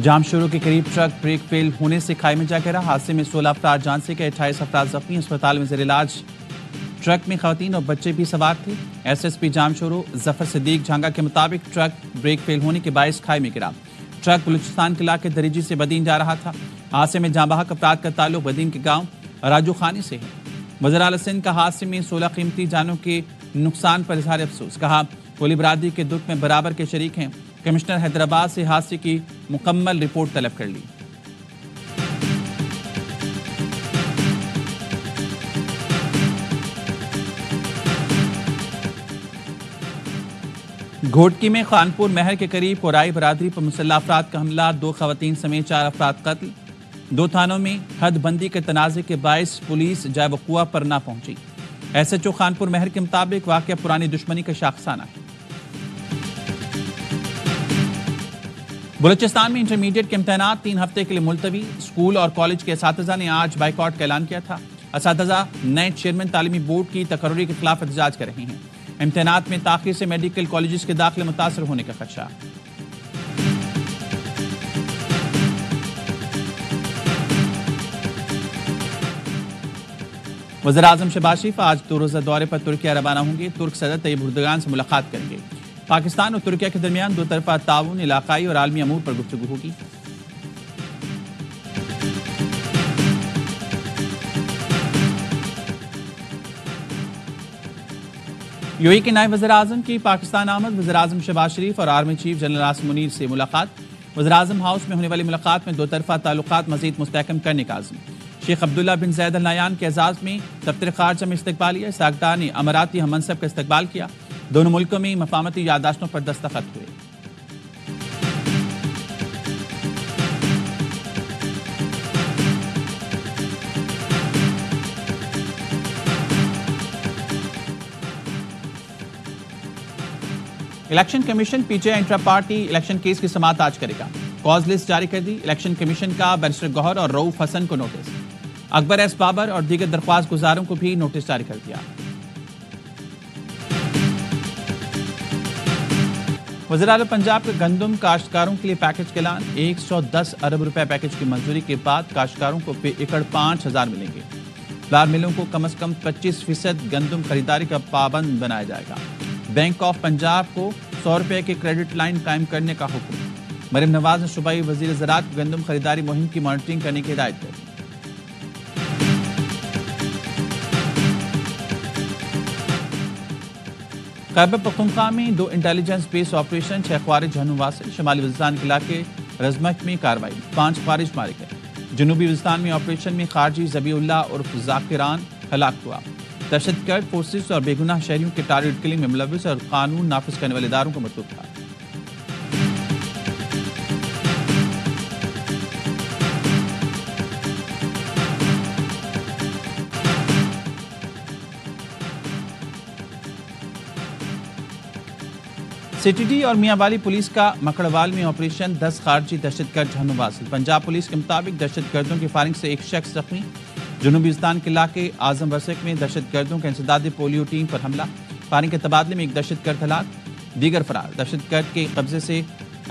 जामशोरों के करीब truck brake fail होने से खाई में जा गिरा। हादसे में 16 अफराद जान से गए, 28 अफराद जख्मी। अस्पताल में जेर इलाज। ट्रक में खवातीन और बच्चे भी सवार थे। एसएसपी जामशोरों जफर सिद्दीक झांगा के मुताबिक ट्रक ब्रेक फेल होने के बायस खाई में गिरा। ट्रक बलूचिस्तान के इलाके दरीजी से बदीन जा रहा था। हादसे में जांबाहक अफराद का ताल्लुक बदीन के गाँव राजू खानी से है। वज़ीर आला सिंध का हादसे में 16 कीमती जानों के नुकसान पर इजहार अफसोस। कहा कोली बरादरी के दुख में बराबर के शरीक हैं। कमिश्नर हैदराबाद से हादसे की मुकम्मल रिपोर्ट तलब कर ली। घोटकी में खानपुर महर के करीब कोराई बरादरी पर मुसल्लह अफराद का हमला, 2 खवातीन समेत 4 अफराद कत्ल। 2 थानों में हदबंदी के तनाज़े के बायस पुलिस जाए वक़ुआ पर ना पहुंची। एसएचओ खानपुर महर के मुताबिक वाक़या पुरानी दुश्मनी का शाखसाना है। बलूचिस्तान में इंटरमीडिएट के इम्तहानात 3 हफ्ते के लिए मुलतवी। स्कूल और कॉलेज के असातिज़ा ने आज बाइकआउट का ऐलान किया था। असातिज़ा नए चेयरमैन तालीमी बोर्ड की तकर्री के खिलाफ एहतजाज कर रहे हैं। इम्तहानात में ताख़ीर से मेडिकल कॉलेज के दाखिले मुतासर होने का खदशा। वज़ीर आज़म शहबाज शरीफ आज 2 रोज़ा दौरे पर तुर्किया रवाना होंगे। तुर्क सदर तैयब एर्दोगान से मुलाकात करेंगे। पाकिस्तान और तुर्किया के दरमियान 2 तरफ़ा ताउन, इलाकाई और आलमी अमूर पर गुफ्तगू होगी। यूएई के नायब वज़ीर आज़म की पाकिस्तान आमद। वज़ीर आज़म शहबाज शरीफ और army chief general Asim Munir से मुलाकात। वज़ीर आज़म हाउस में होने वाली मुलाकात में 2 तरफ़ा ताल्लुकात मज़ीद मुस्तहकम करने का आज़म। शेख अब्दुल्ला बिन ज़ैद अल नहयान के एजाज़ में दफ्तर ख़ारजा में इस्तकबालिया। सागदार ने अमाराती हम मनसब का इस्तकबाल किया। दोनों मुल्कों में मफाहमती याददाश्तों पर दस्तखत हुए। Election commission PTI intra party election case की समाअत आज करेगा। कॉज लिस्ट जारी कर दी। इलेक्शन कमीशन का बैरिस्टर गौहर और रऊफ हसन को नोटिस, अकबर एस बाबर और दीगर दरख्वास्त गुजारों को भी नोटिस जारी कर दिया। वज़ीर आला पंजाब के गंदम काश्तकारोरों के लिए पैकेज का ऐलान। 110 अरब रुपए पैकेज की मंजूरी के बाद काश्तकारों को फी एकड़ 5,000 मिलेंगे। फ्लावर मिलों को कम से कम 25% गंदम खरीदारी का पाबंद बनाया जाएगा। बैंक ऑफ पंजाब को 100 रुपए की क्रेडिट लाइन कायम करने का हुक्म। मरीम नवाज ने सूबाई वज़ीर ज़राअत को गंदम खरीदारी मुहिम की मॉनिटरिंग करने की हिदायत दी। खैबर पख्तूनख्वा में 2 इंटेलिजेंस बेस ऑपरेशन, 6 ख्वारिज हनु वासिल। शमाली वज़ीरिस्तान के इलाके रजमक में कार्रवाई, 5 ख्वारिज मारे गए। जनूबी वज़ीरिस्तान में ऑपरेशन में खारजी ज़बीउल्लाह उर्फ ज़ाकिरान हलाक हुआ। दहशतगर्द फोर्सेस और बेगुनाह शहरियों के टारगेट किलिंग में मुलव्विस और कानून नाफिज करने वाले इदारों को मतलूब था। सिटीडी और मियांवाली पुलिस का मकड़वाल में ऑपरेशन, 10 खारजी दहशतगर्द हनु वासिल। पंजाब पुलिस के मुताबिक दहशतगर्दों की फायरिंग से 1 शख्स जख्मी। जनूबी वज़ीरिस्तान के इलाके आजम वसक में दहशतगर्दों के इंसदादी पोलियो टीम पर हमला। फायरिंग के तबादले में 1 दहशतगर्द हलाक, दीगर फरार। दहशतगर्द के कब्जे से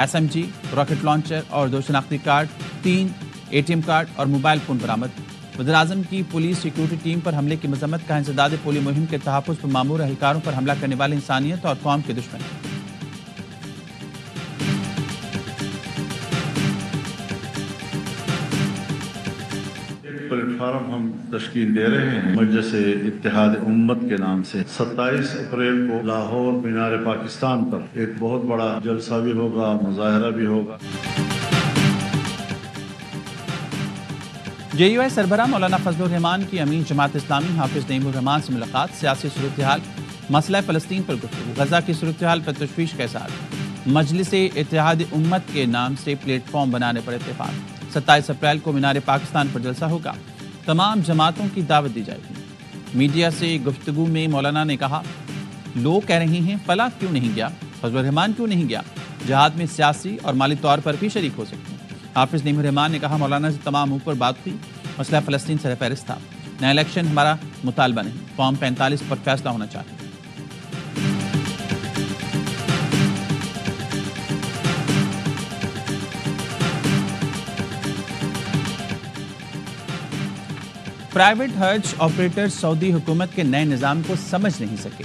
SMG, रॉकेट लॉन्चर और 2 शनाख्ती कार्ड, 3 ATM कार्ड और मोबाइल फ़ोन बरामद। वज़ीर आज़म की पुलिस सिक्योरिटी टीम पर हमले की मजम्मत का। इंसदादी पोलियो मुहिम के तहफ़्फ़ुज़ पर मामूर एहलकारों पर हमला करने वाले इंसानियत और कौम के दुश्मन। प्लेटफार्म हम तश्कील दे रहे हैं मजलिस इत्तेहाद उम्मत के नाम से। 27 अप्रैल को लाहौर मीनार पाकिस्तान पर एक बहुत बड़ा जलसा भी होगा, मुजाहरा भी होगा। JUI सरबराह मौलाना फजलुर रहमान की अमीन जमात इस्लामी हाफिज नईमुर रहमान से मुलाकात। सियासी सूरत-ए-हाल, मसला फ़लस्तीन पर गुफ्तगू, गजा की सूरत-ए-हाल पर तशवीश का इज़हार। मजलिस इत्तेहाद उम्मत के नाम से प्लेटफॉर्म बनाने पर इत्तेफाक। 27 अप्रैल को मीनार पाकिस्तान पर जलसा होगा। तमाम जमातों की दावत दी जाएगी। मीडिया से गुफ्तगू में मौलाना ने कहा, लोग कह रहे हैं फला क्यों नहीं गया, फजलुर रहमान क्यों नहीं गया। जिहाद में सियासी और माली तौर पर भी शरीक हो सकते हैं। हाफिज नईमुर रहमान ने कहा, मौलाना से तमाम ऊपर बात हुई, मसला फ़लस्तीन सरफहरिस्त था। नया इलेक्शन हमारा मुतालबा नहीं, फॉर्म 45 पर फैसला होना चाहिए। پرائیویٹ حج آپریٹر سعودی حکومت کے نئے نظام کو سمجھ نہیں سکے.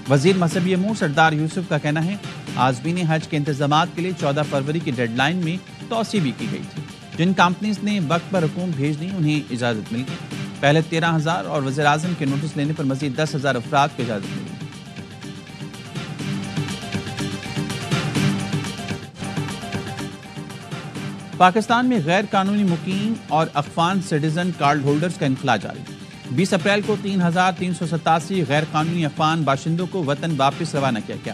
وزیر مذہبی امور سردار یوسف کا کہنا ہے عازمین حج کے انتظامات کے لیے 14 فروری کی ڈیڈ لائن میں توسیع بھی کی گئی تھی. جن کمپنیز نے وقت پر رقوم بھیجنی انہیں اجازت مل گئی. پہلے 13,000 اور وزیر اعظم کے نوٹس لینے پر مزید 10,000 افراد کو اجازت ملی. پاکستان میں غیر قانونی مقیم اور افغان سٹیزن کارڈ ہولڈرز کا انخلاء جاری. 20 اپریل کو 3,387 غیر قانونی افغان باشندوں کو وطن واپس روانہ کیا گیا.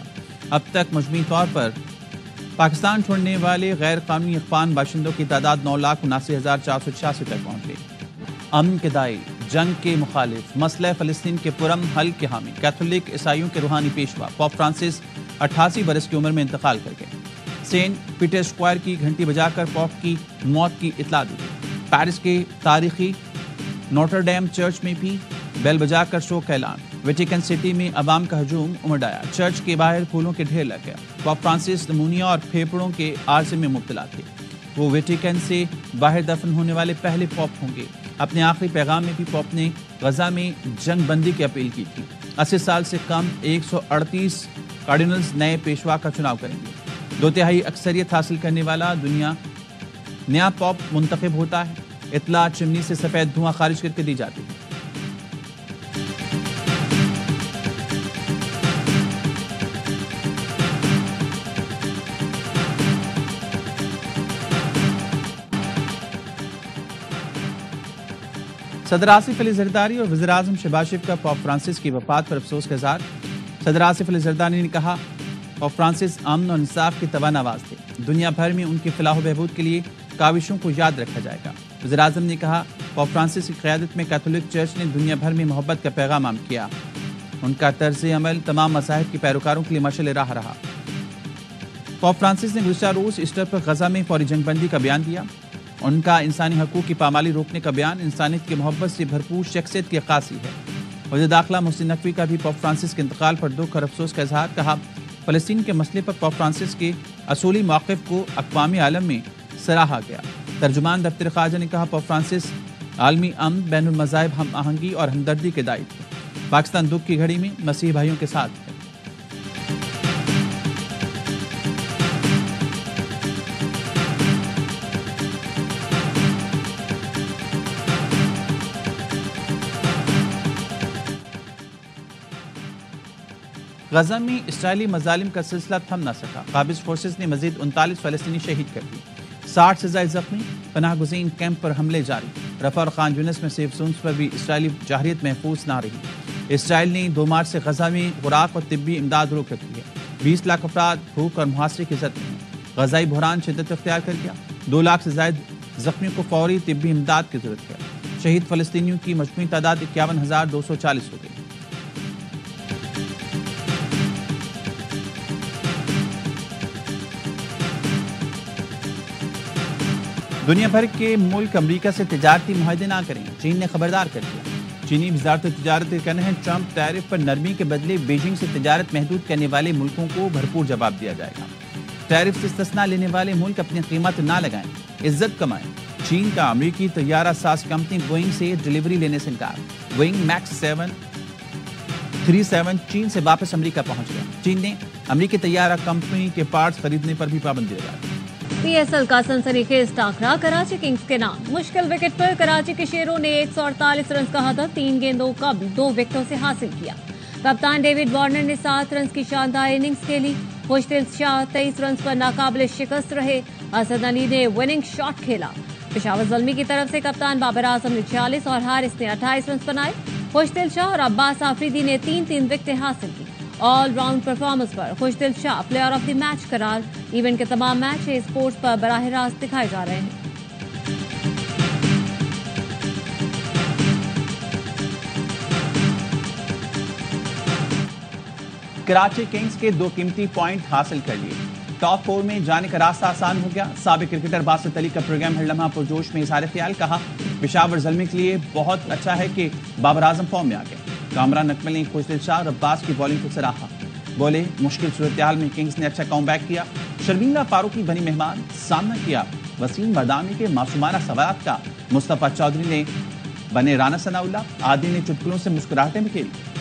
اب تک مجموعی طور پر پاکستان چھوڑنے والے غیر قانونی افغان باشندوں کی تعداد 9,79,486 تک پہنچ گئی. امن کے داعی، جنگ کے مخالف، مسئلہ فلسطین کے پرامن حل کے حامی، کیتھولک عیسائیوں کے روحانی پیشوا پوپ فرانسس 88 برس کی عمر میں انتقال کر گئے. سینٹ پیٹر اسکوائر کی گھنٹی بجا کر پوپ کی موت کی اطلاع دی گئی. پیرس کے تاریخی نوٹر ڈیم چرچ میں بھی بیل بجا کر شوق کا اعلان. ویٹیکن سٹی میں عوام کا ہجوم امڑ آیا. چرچ کے باہر پھولوں کے ڈھیر لگ گیا. پوپ فرانسس نمونیا اور پھیپھڑوں کے عارضے میں مبتلا تھے. وہ ویٹیکن سے باہر دفن ہونے والے پہلے پوپ ہوں گے. اپنے آخری پیغام میں بھی پوپ نے غزہ میں جنگ بندی کی اپیل کی تھی. 80 سال سے کم 138 کارڈینلز نئے پیشوا کا چناؤ کریں گے. 2/3 اکثریت حاصل کرنے والا دنیا نیا پوپ منتخب ہوتا ہے. اطلاع چمنی سے سفید دھواں خارج کر کے دی جاتی ہے. صدر آصف علی زرداری اور وزیر اعظم شہباز شریف کا پوپ فرانسس کی وفات پر افسوس کا اظہار. صدر آصف علی زرداری نے کہا پوپ فرانسس امن اور انصاف کے توانا آواز تھے. دنیا بھر میں ان کی فلاح و بہبود کے لیے کاوشوں کو یاد رکھا جائے گا. وزیر اعظم نے کہا پوپ فرانسس کی قیادت میں کیتھولک چرچ نے دنیا بھر میں محبت کا پیغام عام کیا. ان کا طرز عمل تمام مذاہب کے پیروکاروں کے لیے مشعل راہ رہا. پوپ فرانسس نے گزشتہ روز ایسٹر پر غزہ میں فوری جنگ بندی کا بیان دیا. ان کا انسانی حقوق کی پامالی روکنے کا بیان انسانیت کی محبت سے بھرپور شخصیت کی عکاسی ہے. وزیر داخلہ محسن نقوی کا بھی پوپ فرانسس کے انتقال پر دکھ اور افسوس کا اظہار. کہا فلسطین کے مسئلے پر پوپ فرانسس کے اصولی موقف کو اقوام عالم میں سراہا گیا. ترجمان دفتر خارجہ نے کہا پوپ فرانسس عالمی امن، بین المذاہب ہم آہنگی اور ہمدردی کے داعی تھے. پاکستان دکھ کی گھڑی میں مسیحی بھائیوں کے ساتھ ہے. غزہ میں اسرائیلی مظالم کا سلسلہ تھم نہ سکا. قابض فورسز نے مزید 39 فلسطینی شہید کر دی. 60 سے زائد زخمی. پناہ گزین کیمپ پر حملے جاری. رفح اور خان یونس میں سیف زونز پر بھی اسرائیلی جارحیت محفوظ نہ رہی. اسرائیل نے 2 مارچ سے غزہ میں خوراک اور طبی امداد روک رکھی ہے. 20 لاکھ افراد بھوک اور محاصرے کی زد میں ہیں. غزائی بحران شدت اختیار کر گیا. 2 لاکھ سے زائد زخمیوں کو فوری طبی امداد کی ضرورت ہے. شہید فلسطینیوں کی مجموعی تعداد 51,240 ہو گئی. دنیا بھر کے ملک امریکہ سے تجارتی معاہدے نہ کریں. چین نے خبردار کر دیا. چینی وزارت تجارت کا کہنا ہے ٹرمپ ٹیرف پر نرمی کے بدلے بیجنگ سے تجارت محدود کرنے والے ملکوں کو بھرپور جواب دیا جائے گا. ٹیرف سے استثنا لینے والے ملک اپنی قیمت نہ لگائیں، عزت کمائیں. چین کا امریکی طیارہ ساز کمپنی بوئنگ سے ڈیلیوری لینے سے انکار. بوئنگ میکس 737 چین سے واپس امریکہ پہنچ گیا. چین نے امریکی طیارہ کمپنی کے پارٹس خریدنے پر بھی پابندی لگا دی. پی ایس ایل کا سنسنی خیز ٹاکرا کراچی کنگز کے نام. مشکل وکٹ پر کراچی کے شیروں نے 148 رنز کا ہدف 3 گیندوں قبل 2 وکٹوں سے حاصل کیا. کپتان ڈیوڈ وارنر نے 7 رنز کی شاندار اننگز کھیلی. خوشدل شاہ 23 رنز پر ناقابل شکست رہے. اسد علی نے وننگ شاٹ کھیلا. پشاور زلمی کی طرف سے کپتان بابر اعظم نے 46 اور حارث نے 28 رنز بنائے. خوشدل شاہ اور عباس آفریدی نے 3 وکٹیں حاصل کی. All round performance per Khushdil Shah player of the match قرار. ایونٹ کے تمام میچ اسپورٹس پر براہ راست دکھائے جا رہے ہیں. کراچی کنگز کے 2 قیمتی پوائنٹ حاصل کر لیے. ٹاپ 4 میں جانے کا راستہ آسان ہو گیا. سابق کرکٹر باسط علی کا پروگرام ہر لمحہ پرجوش میں اظہار خیال. کہا پشاور زلمی کے لیے بہت اچھا ہے کہ بابر اعظم فارم میں آ گئے. کامران اکمل نے خوشدل شاہ اور عباس کی بالنگ کو سراہا. بولے مشکل صورتحال میں کنگز نے اچھا کام بیک کیا. شرمندہ فاروقی بنی مہمان. سامنا کیا وسیم بردامی کے معصومانہ سوالات کا. مصطفیٰ چودھری نے بنے رانا ثناء اللہ، عادی نے چٹکلوں سے مسکراہٹیں بکھیری۔